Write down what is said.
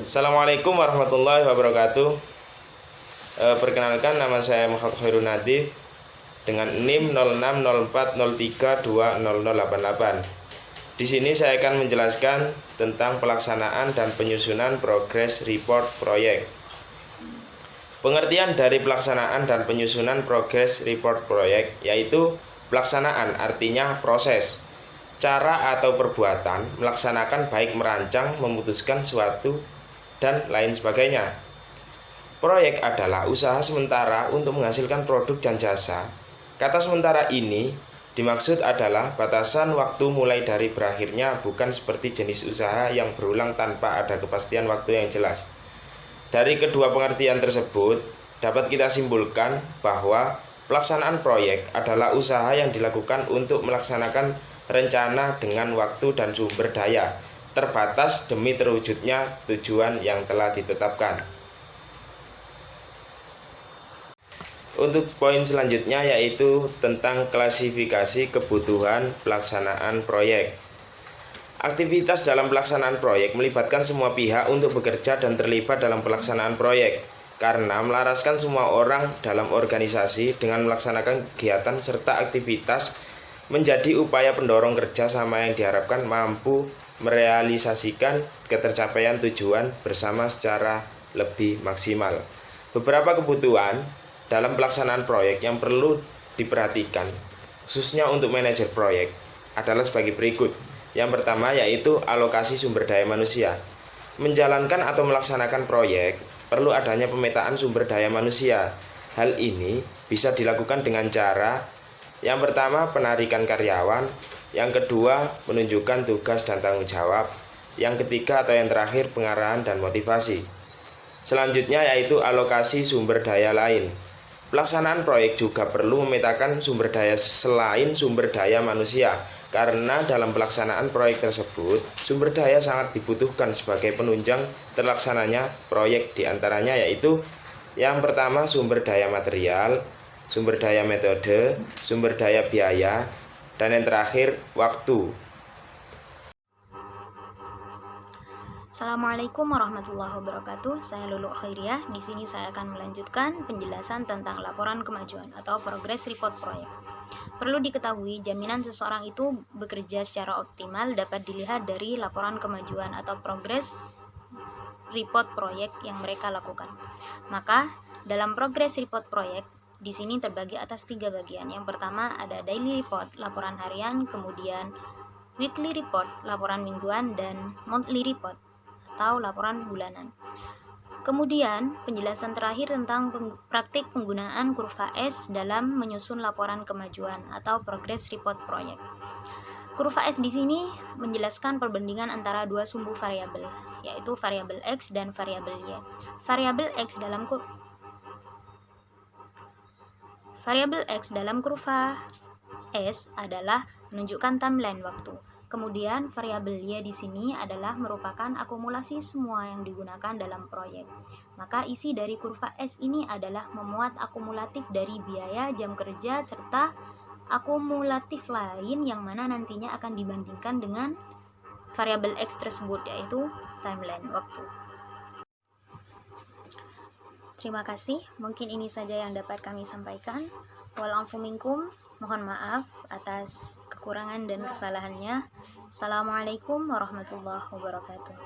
Assalamualaikum warahmatullahi wabarakatuh. Perkenalkan, nama saya Muhammad Khairun Nadif dengan NIM 0604032088. Di sini saya akan menjelaskan tentang pelaksanaan dan penyusunan progres report proyek. Pengertian dari pelaksanaan dan penyusunan progres report proyek yaitu pelaksanaan artinya proses, cara atau perbuatan melaksanakan baik merancang, memutuskan suatu dan lain sebagainya. Proyek adalah usaha sementara untuk menghasilkan produk dan jasa. Kata sementara ini dimaksud adalah batasan waktu mulai dari berakhirnya, bukan seperti jenis usaha yang berulang tanpa ada kepastian waktu yang jelas. Dari kedua pengertian tersebut dapat kita simpulkan bahwa pelaksanaan proyek adalah usaha yang dilakukan untuk melaksanakan rencana dengan waktu dan sumber daya terbatas demi terwujudnya tujuan yang telah ditetapkan. Untuk poin selanjutnya yaitu tentang klasifikasi kebutuhan pelaksanaan proyek. Aktivitas dalam pelaksanaan proyek melibatkan semua pihak untuk bekerja dan terlibat dalam pelaksanaan proyek, karena melaraskan semua orang dalam organisasi dengan melaksanakan kegiatan serta aktivitas menjadi upaya pendorong kerjasama yang diharapkan mampu merealisasikan ketercapaian tujuan bersama secara lebih maksimal. Beberapa kebutuhan dalam pelaksanaan proyek yang perlu diperhatikan, khususnya untuk manajer proyek, adalah sebagai berikut. Yang pertama yaitu alokasi sumber daya manusia. Menjalankan atau melaksanakan proyek perlu adanya pemetaan sumber daya manusia. Hal ini bisa dilakukan dengan cara yang pertama penarikan karyawan, yang kedua menunjukkan tugas dan tanggung jawab, yang ketiga atau yang terakhir pengarahan dan motivasi. Selanjutnya yaitu alokasi sumber daya lain. Pelaksanaan proyek juga perlu memetakan sumber daya selain sumber daya manusia, karena dalam pelaksanaan proyek tersebut sumber daya sangat dibutuhkan sebagai penunjang terlaksananya proyek, diantaranya yaitu yang pertama sumber daya material, sumber daya metode, sumber daya biaya, dan yang terakhir waktu. Assalamualaikum warahmatullahi wabarakatuh. Saya Lulu Khairiyah. Di sini saya akan melanjutkan penjelasan tentang laporan kemajuan atau progress report proyek. Perlu diketahui, jaminan seseorang itu bekerja secara optimal dapat dilihat dari laporan kemajuan atau progress report proyek yang mereka lakukan. Maka, dalam progress report proyek di sini terbagi atas 3 bagian. Yang pertama ada daily report, laporan harian, kemudian weekly report, laporan mingguan, dan monthly report atau laporan bulanan. Kemudian, penjelasan terakhir tentang praktik penggunaan kurva S dalam menyusun laporan kemajuan atau progress report proyek. Kurva S di sini menjelaskan perbandingan antara dua sumbu variabel, yaitu variabel X dan variabel Y. Variabel X dalam kurva S adalah menunjukkan timeline waktu. Kemudian variabel Y di sini adalah merupakan akumulasi semua yang digunakan dalam proyek. Maka isi dari kurva S ini adalah memuat akumulatif dari biaya, jam kerja, serta akumulatif lain yang mana nantinya akan dibandingkan dengan variabel X tersebut, yaitu timeline waktu. Terima kasih, mungkin ini saja yang dapat kami sampaikan. Wal-afu minkum, mohon maaf atas kekurangan dan kesalahannya. Assalamualaikum warahmatullahi wabarakatuh.